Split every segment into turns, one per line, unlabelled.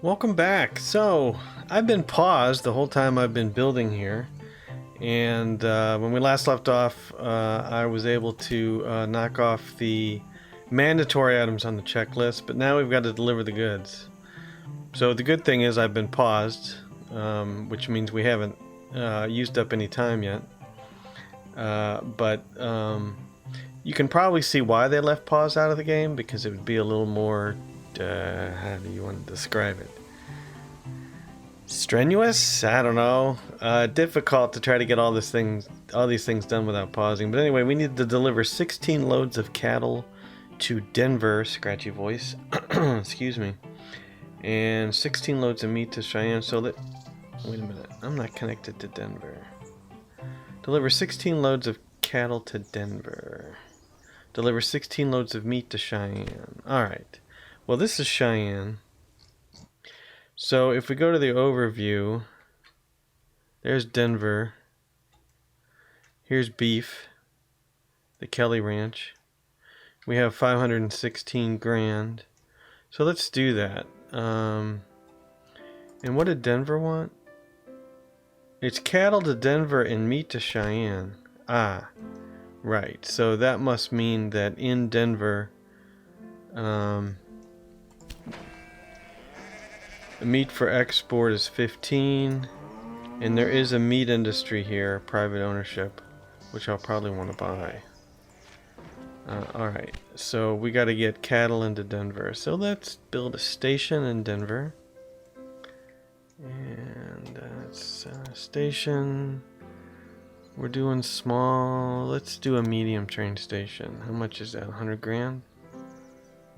Welcome back. So, I've been paused the whole time I've been building here. And when we last left off, I was able to knock off the mandatory items on the checklist, but now we've got to deliver the goods. So, the good thing is I've been paused, which means we haven't used up any time yet. But you can probably see why they left pause out of the game, because it would be a little more. How do you want to describe it? Strenuous? I don't know. Difficult to try to get all these things done without pausing. But anyway, we need to deliver 16 loads of cattle to Denver. Scratchy voice. Excuse me. And 16 loads of meat to Cheyenne. So that. Wait a minute. I'm not connected to Denver. Deliver 16 loads of cattle to Denver. Deliver 16 loads of meat to Cheyenne. Alright. Well, this is Cheyenne. So if we go to the overview, there's Denver. Here's beef, the Kelly Ranch. We have 516 grand. So let's do that. And what did Denver want? It's cattle to Denver and meat to Cheyenne. Ah, right. So that must mean that in Denver, the meat for export is 15, and there is a meat industry here, private ownership, which I'll probably want to buy. Alright, so we got to get cattle into Denver. So let's build a station in Denver. And that's a station. We're doing small. Let's do a medium train station. How much is that? 100 grand?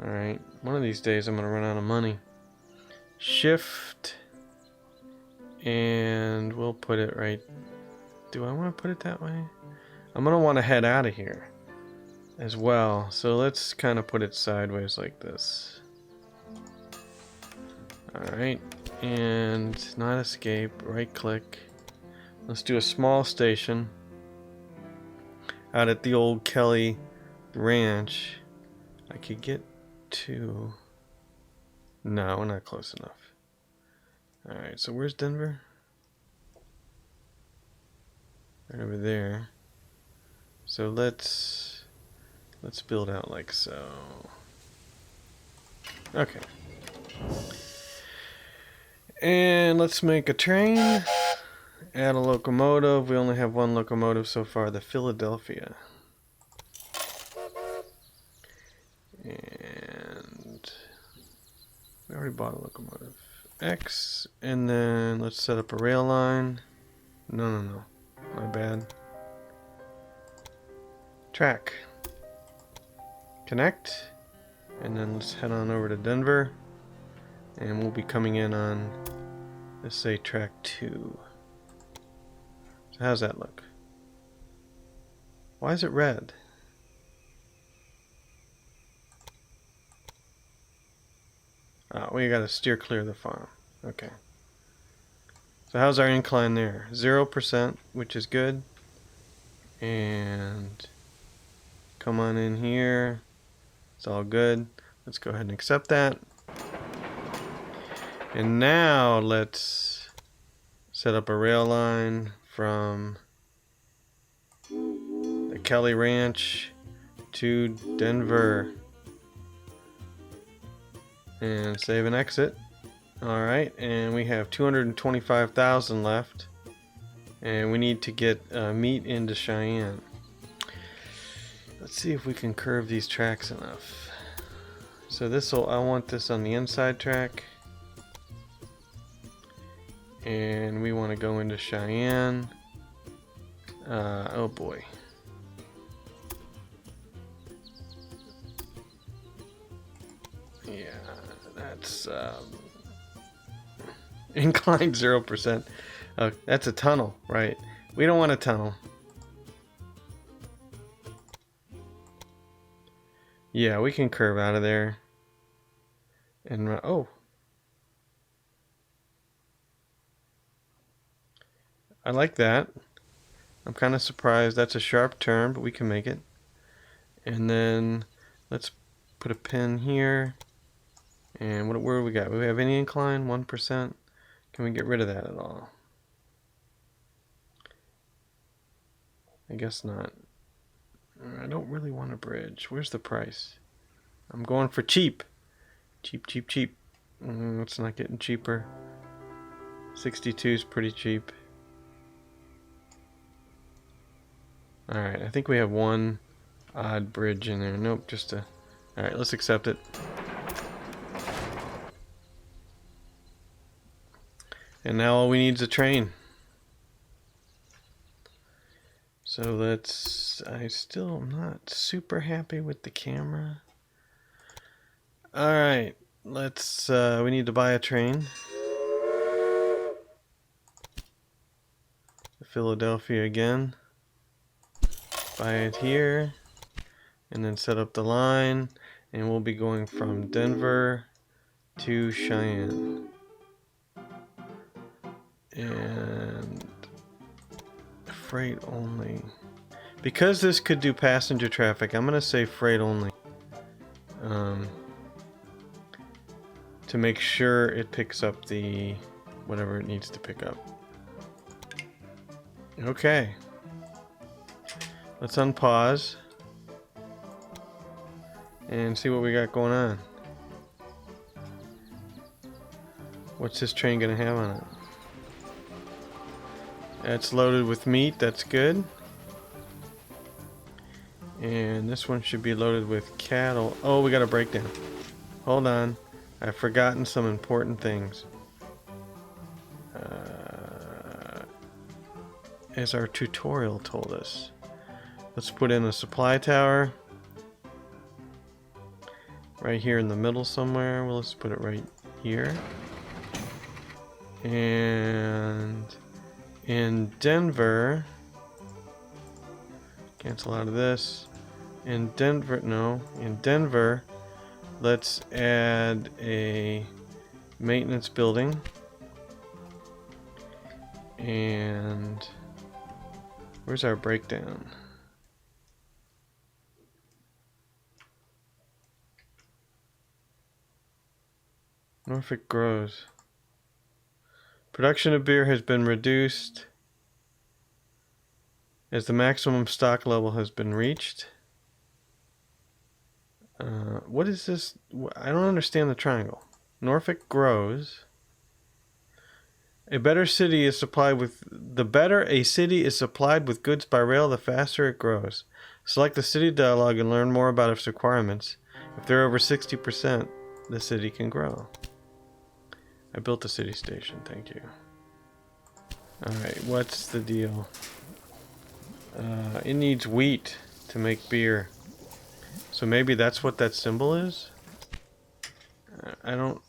Alright, one of these days I'm going to run out of money. Shift, and we'll put it right. Do I want to put it that way? I'm going to want to head out of here as well. So let's kind of put it sideways like this. Alright, and not escape, right click. Let's do a small station out at the old Kelly Ranch. I could get to... No, we're not close enough. Alright, so where's Denver? Right over there. So let's build out like so. Okay. And let's make a train. Add a locomotive. We only have one locomotive so far, the Philadelphia. And we already bought a locomotive. X, and then let's set up a rail line. No. My bad. Track. Connect. And then let's head on over to Denver. And we'll be coming in on, let's say, track 2. So how's that look? Why is it red? Oh, we gotta steer clear of the farm. Okay. So how's our incline there? 0%, which is good. And come on in here. It's all good. Let's go ahead and accept that. And now let's set up a rail line from the Kelly Ranch to Denver. And save and exit. Alright, and we have 225,000 left. And we need to get meat into Cheyenne. Let's see if we can curve these tracks enough. So I want this on the inside track. And we want to go into Cheyenne. Oh boy. Yeah, that's inclined 0%. That's a tunnel, right? We don't want a tunnel. Yeah, we can curve out of there. And oh. I like that. I'm kind of surprised. That's a sharp turn, but we can make it. And then let's put a pin here. And where do we got? Do we have any incline? 1%. Can we get rid of that at all? I guess not. I don't really want a bridge. Where's the price? I'm going for cheap. Cheap, cheap, cheap. It's not getting cheaper. 62 is pretty cheap. Alright, I think we have one odd bridge in there. Nope, just a... Alright, let's accept it. And now all we need is a train. So let's... I still am not super happy with the camera. Alright, let's... we need to buy a train. Philadelphia again. Buy it here. And then set up the line. And we'll be going from Denver to Cheyenne. And freight only. Because this could do passenger traffic, I'm gonna say freight only. To make sure it picks up the whatever it needs to pick up. Okay. Let's unpause and see what we got going on. What's this train gonna have on it? It's loaded with meat, that's good. And this one should be loaded with cattle. Oh, we got a breakdown. Hold on. I've forgotten some important things. As our tutorial told us. Let's put in a supply tower. Right here in the middle somewhere. Well, let's put it right here. And in Denver, cancel out of this. In Denver, let's add a maintenance building. And where's our breakdown? Norfolk grows. Production of beer has been reduced as the maximum stock level has been reached. What is this? I don't understand the triangle. Norfolk grows. The better a city is supplied with goods by rail, the faster it grows. Select the city dialog and learn more about its requirements. If they're over 60%, the city can grow. I built a city station, thank you. Alright, what's the deal? It needs wheat to make beer. So maybe that's what that symbol is? I don't...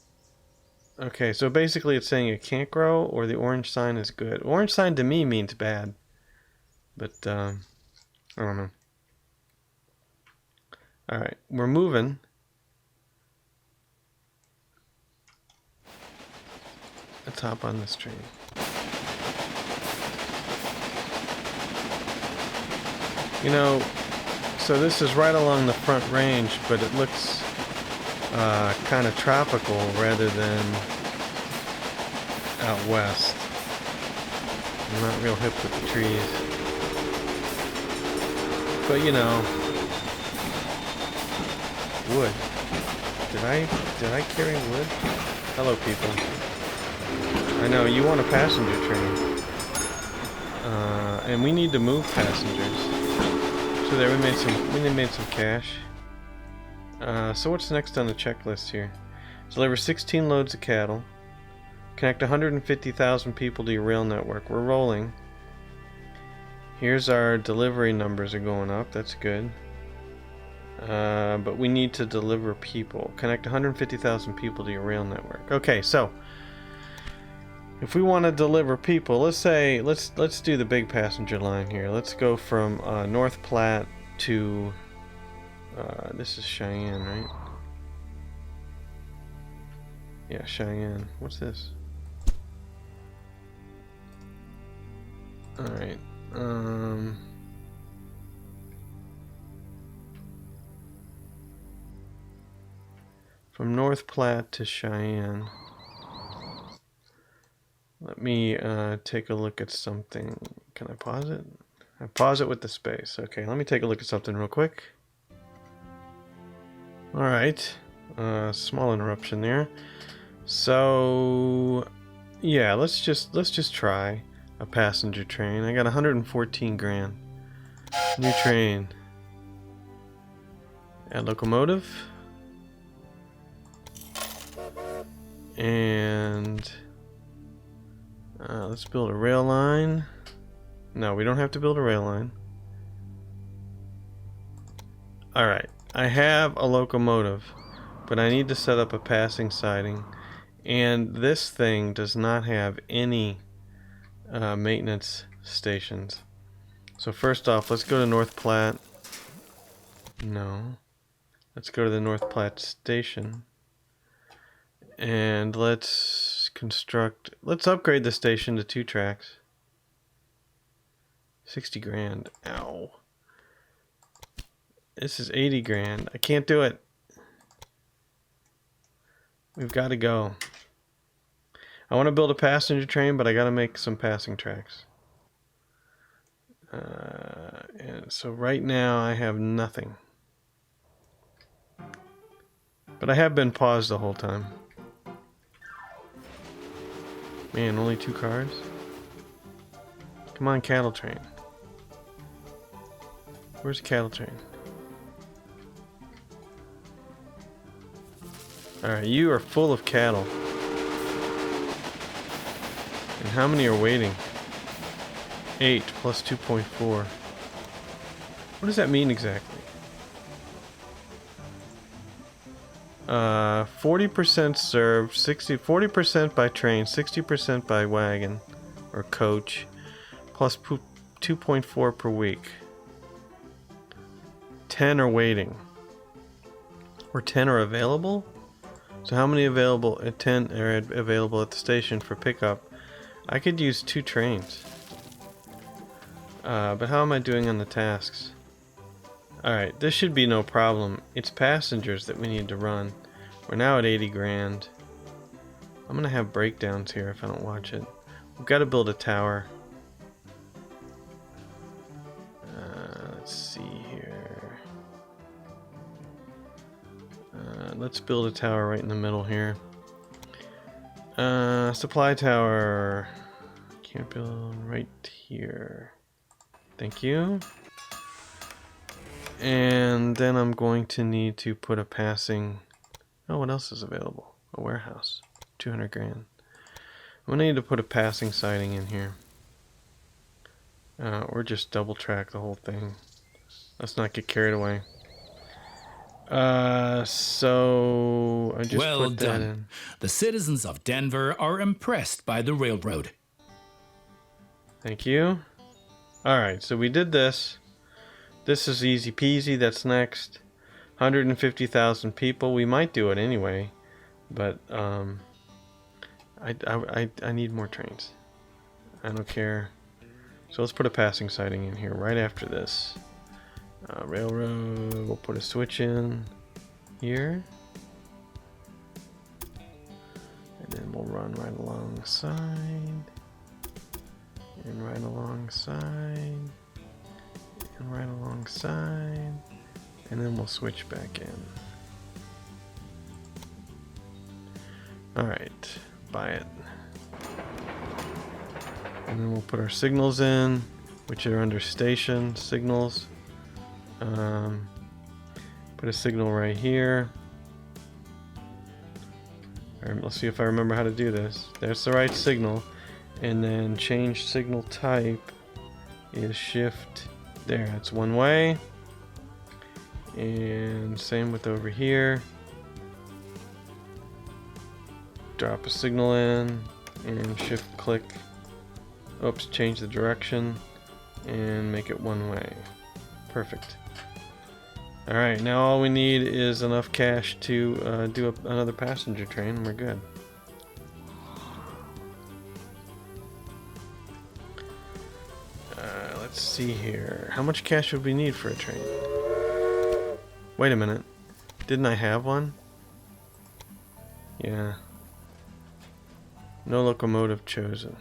Okay, so basically it's saying it can't grow or the orange sign is good. Orange sign to me means bad. But, I don't know. Alright, we're moving. Let's hop on this train. You know, so this is right along the front range, but it looks kind of tropical rather than out west. I'm not real hip with the trees. But you know, wood. Did I carry wood? Hello, people. I know you want a passenger train, and we need to move passengers. So there, we made some cash. So what's next on the checklist here? Deliver 16 loads of cattle. Connect 150,000 people to your rail network. We're rolling. Here's our delivery numbers are going up. That's good. But we need to deliver people. Connect 150,000 people to your rail network. Okay, so if we want to deliver people, let's do the big passenger line here. Let's go from North Platte to this is Cheyenne, right? Yeah, Cheyenne. What's this? All right. From North Platte to Cheyenne. Let me take a look at something. Can I pause it? I pause it with the space. Okay, let me take a look at something real quick. Alright. Small interruption there. So yeah, let's just try a passenger train. I got 114 grand. New train. Add locomotive. And let's build a rail line. No, we don't have to build a rail line. Alright, I have a locomotive, but I need to set up a passing siding. And this thing does not have any maintenance stations. So first off, let's go to North Platte. No. Let's go to the North Platte station. And let's upgrade the station to 2 tracks. 60 grand. Ow. This is 80 grand. I can't do it. We've got to go. I want to build a passenger train, but I got to make some passing tracks. And so right now I have nothing. But I have been paused the whole time. Man, only 2 cars? Come on, cattle train. Where's the cattle train? Alright, you are full of cattle. And how many are waiting? 8 plus 2.4. What does that mean exactly? 40% served, 40% by train, 60% by wagon or coach, plus 2.4 per week. 10 are waiting. Or 10 are available? So how many available? 10 are available at the station for pickup. I could use 2 trains. But how am I doing on the tasks? Alright, this should be no problem. It's passengers that we need to run. We're now at 80 grand. I'm gonna have breakdowns here if I don't watch it. We've got to build a tower. Let's see here. Let's build a tower right in the middle here. Supply tower. Can't build right here. Thank you. And then I'm going to need to put a passing... Oh, what else is available? A warehouse. 200 grand. I'm going to need to put a passing siding in here. Or just double track the whole thing. Let's not get carried away. So I just
well
put that
done.
in.
The citizens of Denver are impressed by the railroad.
Thank you. Alright, so we did this. This is easy peasy. That's next. 150,000 people. We might do it anyway, but I need more trains. I don't care. So let's put a passing siding in here right after this. Railroad. We'll put a switch in here, and then we'll run right alongside, and right alongside. And right alongside, and then we'll switch back in. Alright, buy it. And then we'll put our signals in, which are under station signals. Put a signal right here. Alright, let's see if I remember how to do this. There's the right signal. And then change signal type is shift. There, it's one way. And same with over here. Drop a signal in and shift click. Oops, change the direction and make it one way. Perfect. Alright, now all we need is enough cash to do another passenger train and we're good. Let's see here. How much cash would we need for a train? Wait a minute. Didn't I have one? Yeah. No locomotive chosen.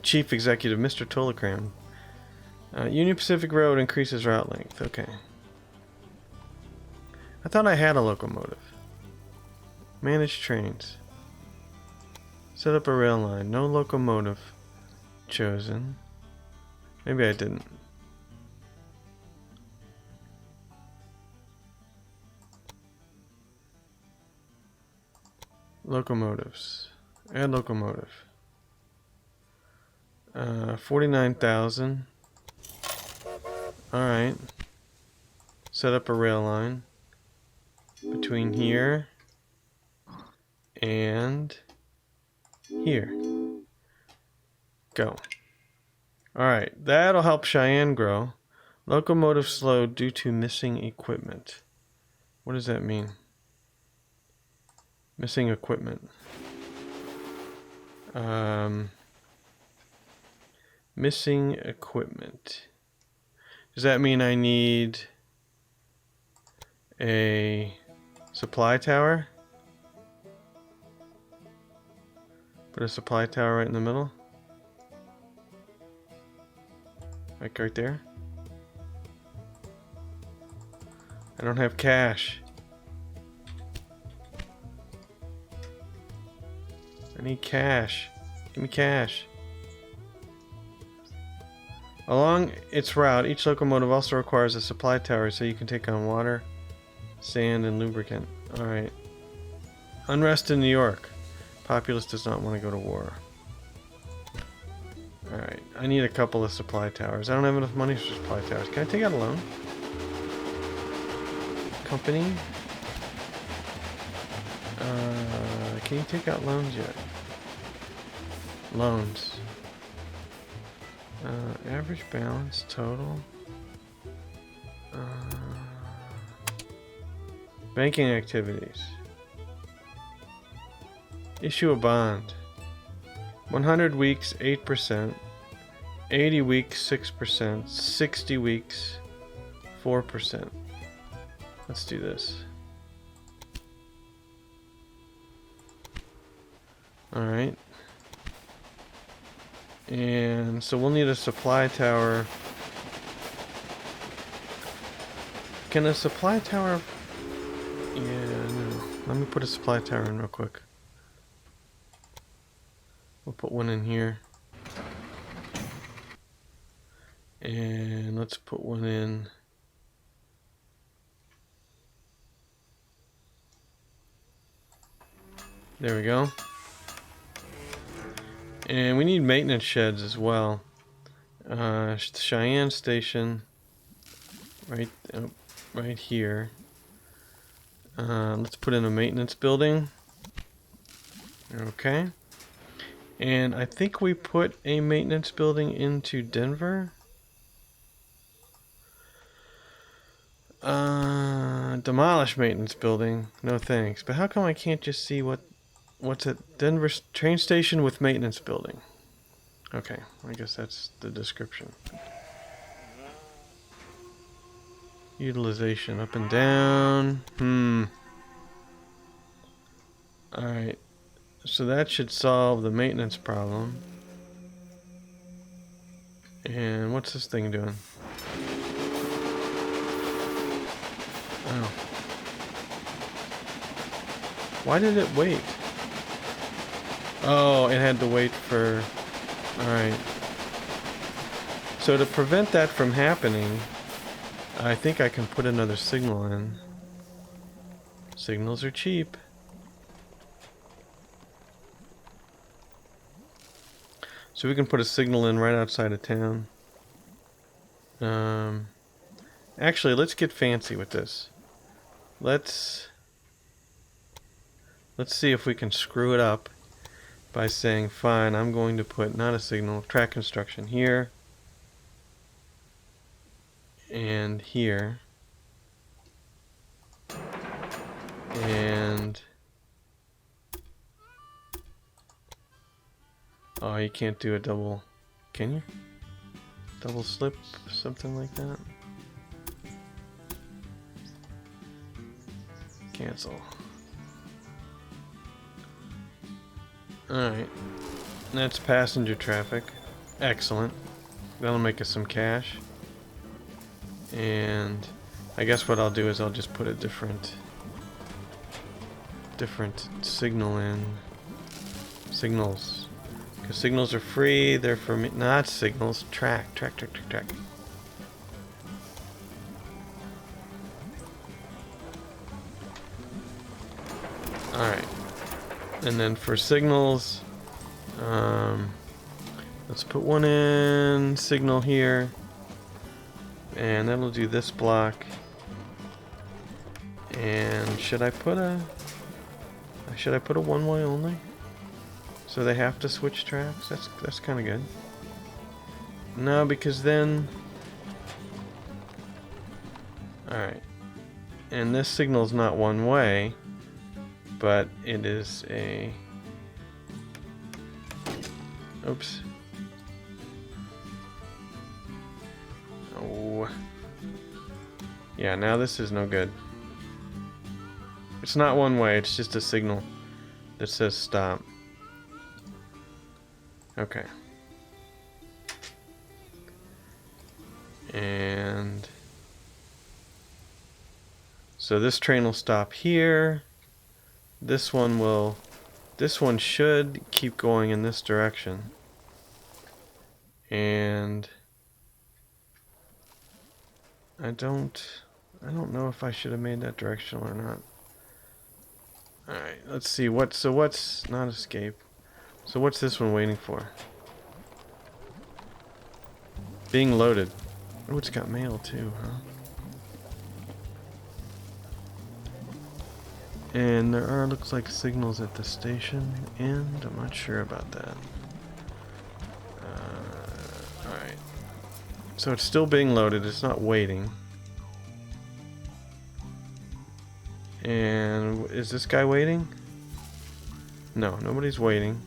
Chief Executive, Mr. Tolakram. Union Pacific Road increases route length. Okay. I thought I had a locomotive. Manage trains. Set up a rail line. No locomotive chosen. Maybe I didn't. Locomotives. Add locomotive. 49,000. Alright. Set up a rail line between here and here. Go. Alright, that'll help Cheyenne grow. Locomotive slowed due to missing equipment. What does that mean? Missing equipment. Missing equipment. Does that mean I need a supply tower? Put a supply tower right in the middle. Like right there. I don't have cash. I need cash. Give me cash. Along its route, each locomotive also requires a supply tower so you can take on water, sand, and lubricant. Alright. Unrest in New York. Populace does not want to go to war. Alright. I need a couple of supply towers. I don't have enough money for supply towers. Can I take out a loan? Company? Can you take out loans yet? Loans. Average balance total. Banking activities. Issue a bond. 100 weeks, 8%. 80 weeks, 6%. 60 weeks, 4%. Let's do this. Alright. And so we'll need a supply tower. Can a supply tower... Yeah, no. Let me put a supply tower in real quick. We'll put one in here. And let's put one in... There we go. And we need maintenance sheds as well. Cheyenne Station, right here. Let's put in a maintenance building. Okay. And I think we put a maintenance building into Denver. Demolish maintenance building. No thanks. But how come I can't just see what's at Denver train station with maintenance building? Okay, I guess that's the description. Utilization up and down. Alright. So that should solve the maintenance problem. And what's this thing doing? Oh. Why did it wait? Oh, it had to wait for... Alright. So to prevent that from happening, I think I can put another signal in. Signals are cheap. So we can put a signal in right outside of town. Actually, let's get fancy with this. Let's see if we can screw it up by saying, fine, I'm going to put not a signal, track construction here and here and oh, you can't do a double, can you? Double slip, something like that. Cancel. Alright. That's passenger traffic. Excellent. That'll make us some cash. And I guess what I'll do is I'll just put a different signal in. Signals. Because signals are free, they're for me. Not signals. Track. Alright. And then for signals, let's put one in, signal here. And that'll do this block. And should I put a one-way only? So they have to switch tracks? That's kind of good. No, because then... Alright. And this signal's not one way, but it is a... Oops. Oh. Yeah, now this is no good. It's not one way, it's just a signal that says stop. Okay. And so this train will stop here. This one should keep going in this direction. And I don't know if I should have made that directional or not. Alright, let's see what's not escape. So what's this one waiting for? Being loaded. Oh, it's got mail too, huh? And there are, looks like, signals at the station end. I'm not sure about that. Alright. So it's still being loaded. It's not waiting. And is this guy waiting? No, nobody's waiting.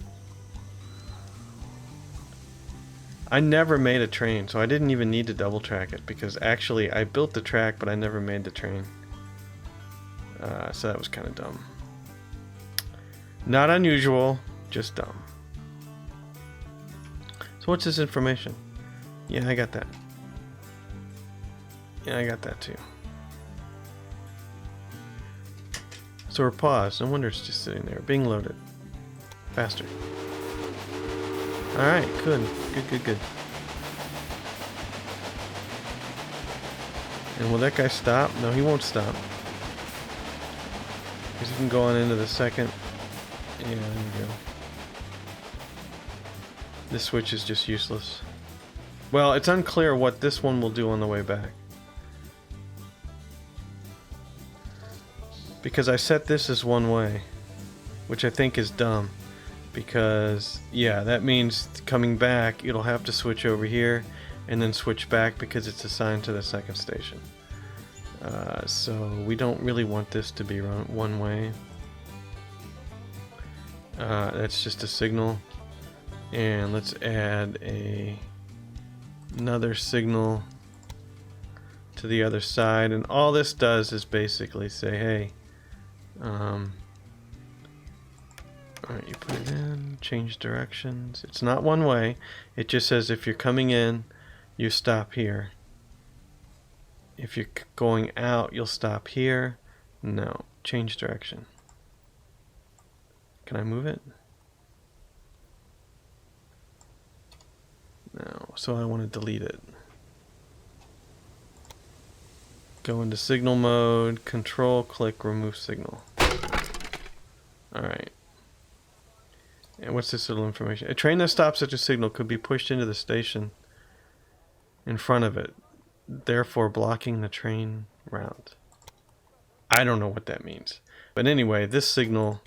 I never made a train, so I didn't even need to double track it, because actually I built the track, but I never made the train. So that was kind of dumb. Not unusual, just dumb. So what's this information? Yeah, I got that. Yeah, I got that too. So we're paused. No wonder it's just sitting there, being loaded. Faster. Alright, good. Good. And will that guy stop? No, he won't stop. Because he can go on into the second. Yeah, there you go. This switch is just useless. Well, it's unclear what this one will do on the way back. Because I set this as one way, which I think is dumb. Because, yeah, that means coming back, it'll have to switch over here and then switch back because it's assigned to the second station. So we don't really want this to be one way. That's just a signal. And let's add another signal to the other side. And all this does is basically say, hey, alright, you put it in, change directions. It's not one way. It just says if you're coming in, you stop here. If you're going out, you'll stop here. No, change direction. Can I move it? No, so I want to delete it. Go into signal mode, control, click, remove signal. Alright. And what's this little information? A train that stops at a signal could be pushed into the station in front of it, therefore blocking the train route. I don't know what that means. But anyway, this signal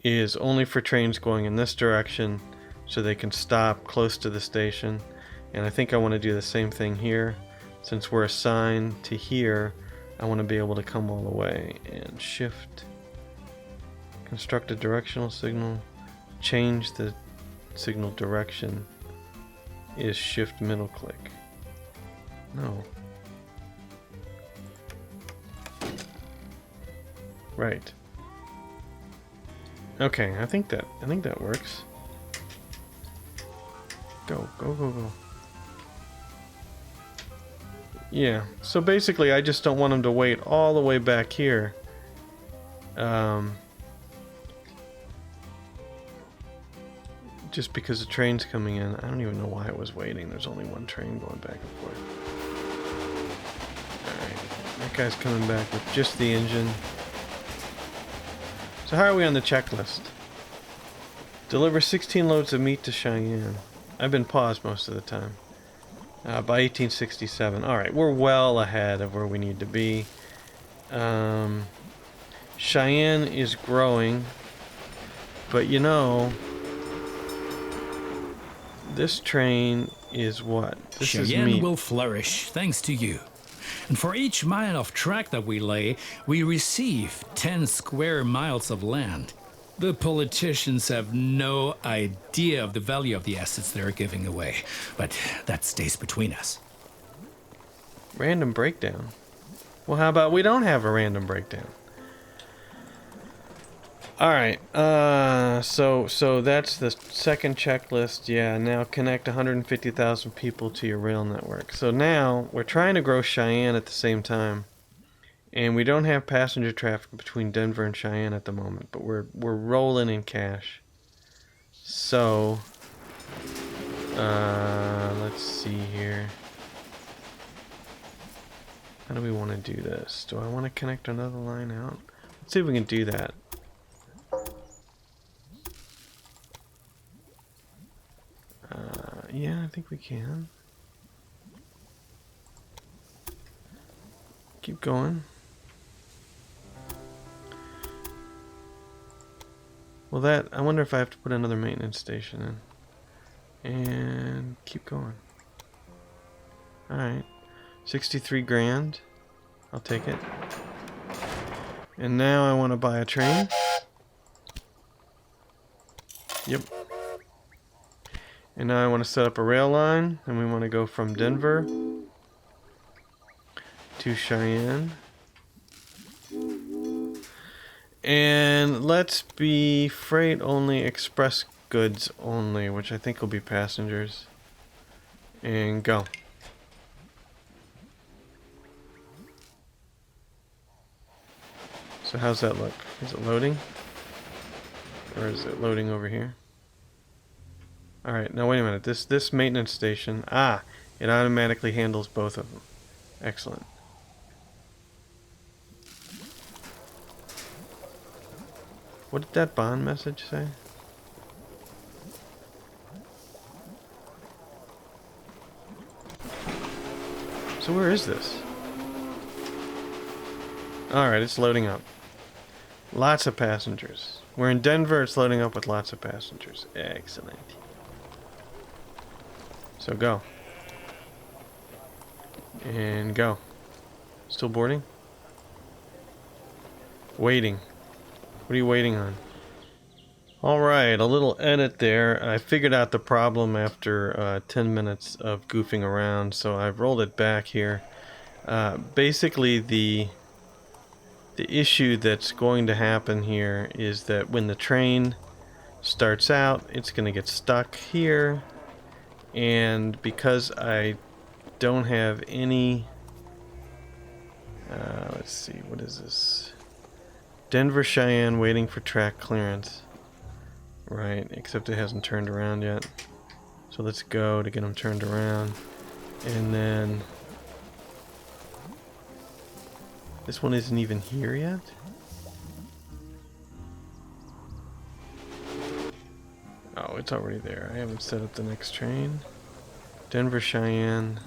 is only for trains going in this direction so they can stop close to the station. And I think I want to do the same thing here. Since we're assigned to here, I want to be able to come all the way and shift. Construct a directional signal. Change the signal direction. is shift middle click. No. Right. Okay, I think that works. Go, go, go, go. Yeah, so basically I just don't want him to wait all the way back here. Just because the train's coming in. I don't even know why it was waiting. There's only one train going back and forth. Alright, that guy's coming back with just the engine. So how are we on the checklist? Deliver 16 loads of meat to Cheyenne. I've been paused most of the time. By 1867. Alright, we're well ahead of where we need to be. Cheyenne is growing. But you know, this train is what? This is
Cheyenne
meat.
will flourish thanks to you. And for each mile of track that we lay, we receive 10 square miles of land. The politicians have no idea of the value of the assets they're giving away, but that stays between us.
Random breakdown. Well, how about we don't have a random breakdown? Alright, so that's the second checklist. Yeah, now connect 150,000 people to your rail network. So now, we're trying to grow Cheyenne at the same time. And we don't have passenger traffic between Denver and Cheyenne at the moment, but we're rolling in cash. So, let's see here. How do we want to do this? Do I want to connect another line out? Let's see if we can do that. Yeah, I think we can. Keep going. Well, I wonder if I have to put another maintenance station in. And keep going. Alright. 63 grand. I'll take it. And now I want to buy a train. Yep. And now I want to set up a rail line, and we want to go from Denver to Cheyenne. And let's be freight only, express goods only, which I think will be passengers. And go. So how's that look? Is it loading? Or is it loading over here? Alright, now wait a minute. This maintenance station, it automatically handles both of them. Excellent. What did that bond message say? So where is this? Alright, it's loading up. Lots of passengers. We're in Denver, it's loading up with lots of passengers. Excellent. So go. And go. Still boarding? Waiting. What are you waiting on? Alright, a little edit there. I figured out the problem after 10 minutes of goofing around, so I've rolled it back here. Basically, the issue that's going to happen here is that when the train starts out, it's going to get stuck here. And because I don't have any... let's see, what is this? Denver, Cheyenne, waiting for track clearance. Right, except it hasn't turned around yet. So let's go to get them turned around. And then... this one isn't even here yet? Oh, it's already there. I haven't set up the next train. Denver, Cheyenne.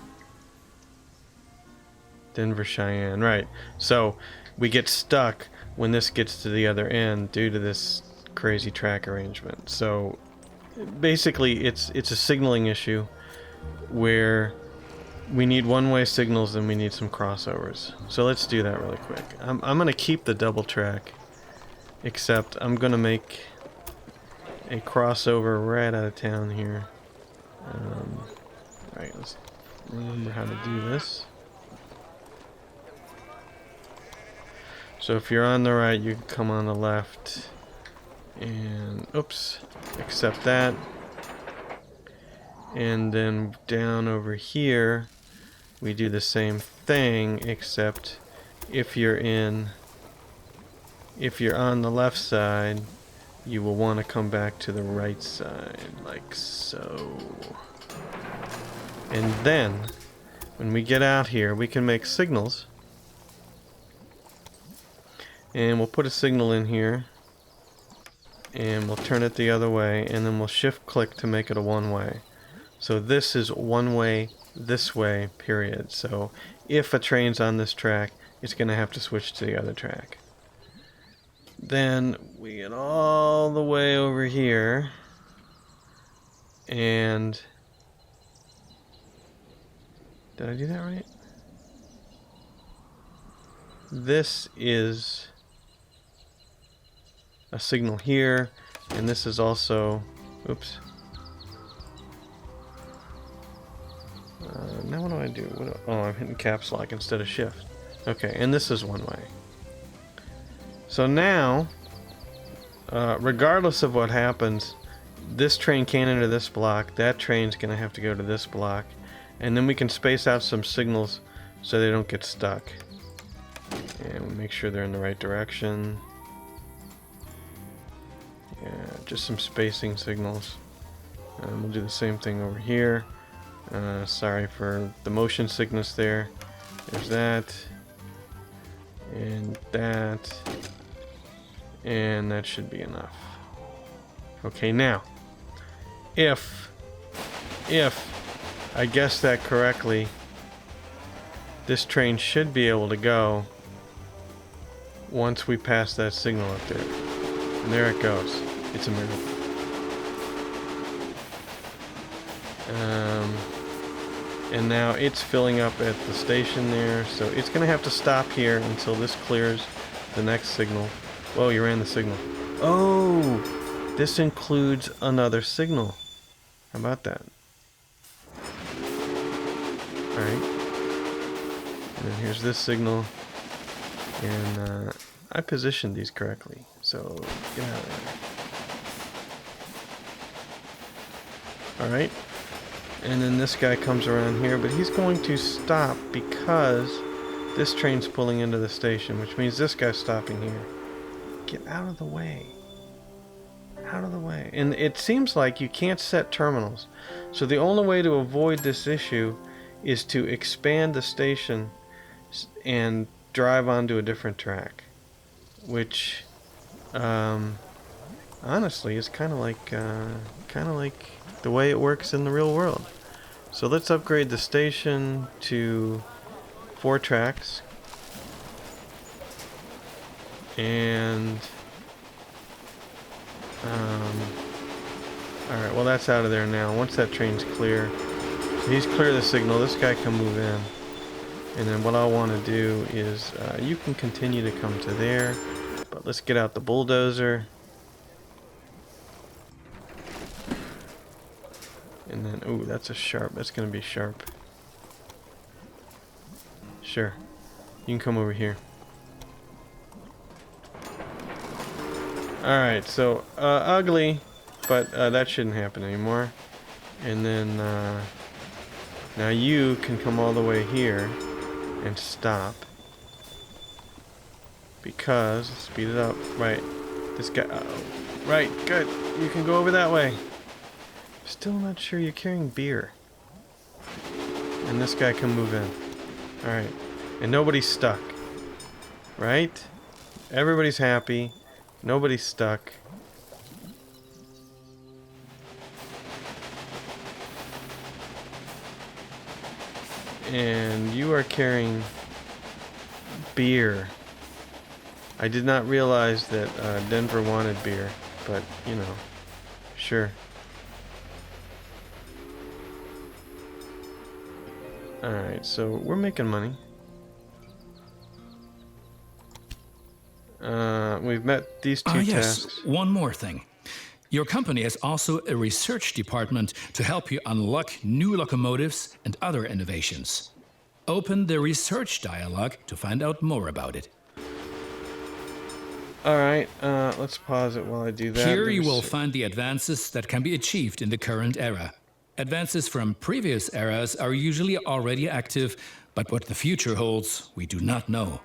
Denver, Cheyenne. Right. So we get stuck when this gets to the other end due to this crazy track arrangement. So basically it's a signaling issue where we need one-way signals and we need some crossovers. So let's do that really quick. I'm going to keep the double track, except I'm going to make a crossover right out of town here. Alright, let's remember how to do this. So if you're on the right, you can come on the left. And, oops, accept that. And then down over here, we do the same thing, except if you're on the left side, you will want to come back to the right side, like so. And then, when we get out here, we can make signals. And we'll put a signal in here. And we'll turn it the other way, and then we'll shift click to make it a one-way. So this is one way, this way, period. So if a train's on this track, it's going to have to switch to the other track. Then we get all the way over here, and did I do that right? This is a signal here, and this is also, oops. Now what do I do? Oh, I'm hitting caps lock instead of shift. Okay, and this is one way. So now, regardless of what happens, this train can't enter this block, that train's gonna have to go to this block, and then we can space out some signals so they don't get stuck. And we'll make sure they're in the right direction. Yeah, just some spacing signals. We'll do the same thing over here. Sorry for the motion sickness there. There's that. And that. And that should be enough. Okay, now, if I guessed that correctly, this train should be able to go once we pass that signal up there. And there it goes. It's a miracle. And now it's filling up at the station there, so it's going to have to stop here until this clears the next signal. Whoa, you ran the signal. Oh, this includes another signal. How about that? Alright. And then here's this signal. And I positioned these correctly, so get out of there. Alright. And then this guy comes around here, but he's going to stop because this train's pulling into the station, which means this guy's stopping here. Get out of the way. Out of the way. And it seems like you can't set terminals. So the only way to avoid this issue is to expand the station and drive onto a different track. Which, honestly, is kind of like the way it works in the real world. So let's upgrade the station to 4 tracks. And alright, well that's out of there now. Once that train's clear, he's clear the signal, this guy can move in. And then what I want to do is, you can continue to come to there, but let's get out the bulldozer. And then, ooh, that's going to be sharp. Sure. You can come over here. Alright, so, ugly, but that shouldn't happen anymore. And then, now you can come all the way here and stop. Because, speed it up, right, this guy, right, good, you can go over that way. Still not sure you're carrying beer. And this guy can move in. Alright. And nobody's stuck. Right? Everybody's happy. Nobody's stuck. And you are carrying beer. I did not realize that Denver wanted beer. But, you know, sure. Alright, so we're making money. We've met these two
yes,
tasks.
one more thing. Your company has also a research department to help you unlock new locomotives and other innovations. Open the research dialogue to find out more about it.
Alright, let's pause it while I do that.
Here you will find the advances that can be achieved in the current era. Advances from previous eras are usually already active, but what the future holds, we do not know.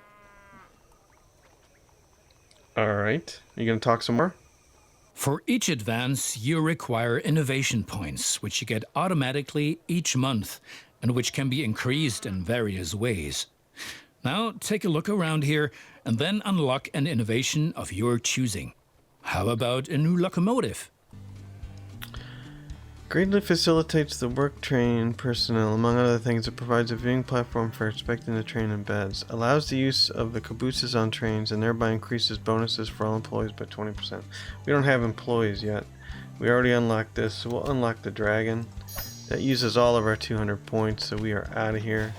Alright, you gonna talk some more?
For each advance, you require innovation points, which you get automatically each month, and which can be increased in various ways. Now, take a look around here, and then unlock an innovation of your choosing. How about a new locomotive?
Greatly facilitates the work train personnel. Among other things, it provides a viewing platform for inspecting the train and beds, allows the use of the cabooses on trains, and thereby increases bonuses for all employees by 20%. We don't have employees yet. We already unlocked this, so we'll unlock the dragon. That uses all of our 200 points, so we are out of here,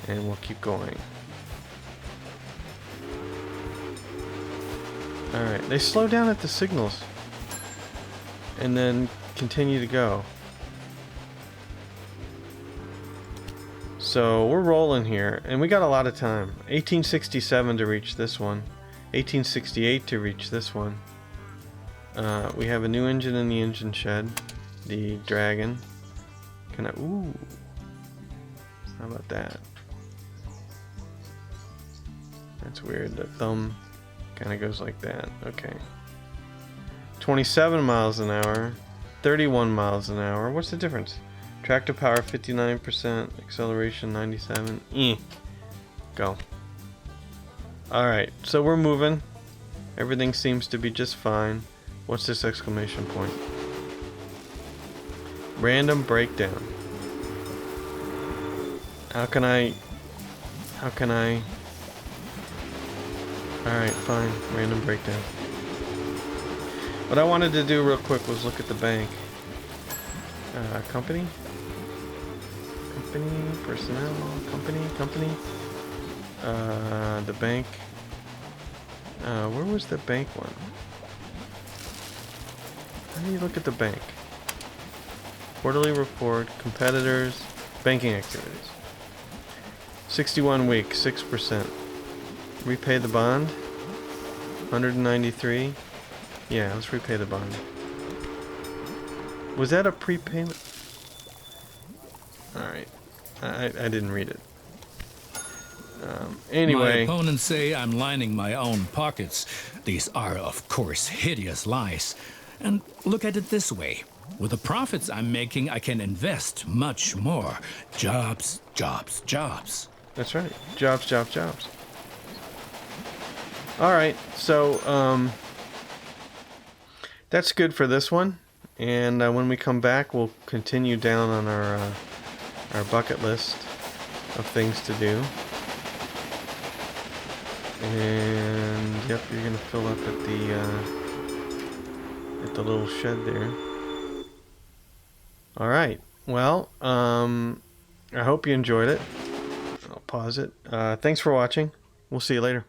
and we'll keep going. Alright, they slow down at the signals, and then continue to go. So we're rolling here, and we got a lot of time. 1867 to reach this one, 1868 to reach this one. We have a new engine in the engine shed, the dragon. Can I? Ooh, how about that? That's weird. The thumb kind of goes like that. Okay. 27 miles an hour, 31 miles an hour. What's the difference? Tractor power 59%, acceleration 97. Go. Alright, so we're moving. Everything seems to be just fine. What's this exclamation point? Random breakdown. How can I... Alright, fine. Random breakdown. What I wanted to do real quick was look at the bank. Company, personnel, company. The bank. Where was the bank one? How do you look at the bank? Quarterly report, competitors, banking activities. 61 weeks, 6%. Repay the bond. 193. Yeah, let's repay the bond. Was that a prepayment? Alright. I didn't read it. Anyway.
My opponents say I'm lining my own pockets. These are, of course, hideous lies. And look at it this way. With the profits I'm making, I can invest much more. Jobs, jobs, jobs.
That's right. Jobs, jobs, jobs. Alright, so, that's good for this one. And when we come back, we'll continue down on our bucket list of things to do. And yep, you're gonna fill up at the little shed there. All right. Well, I hope you enjoyed it. I'll pause it. Thanks for watching. We'll see you later.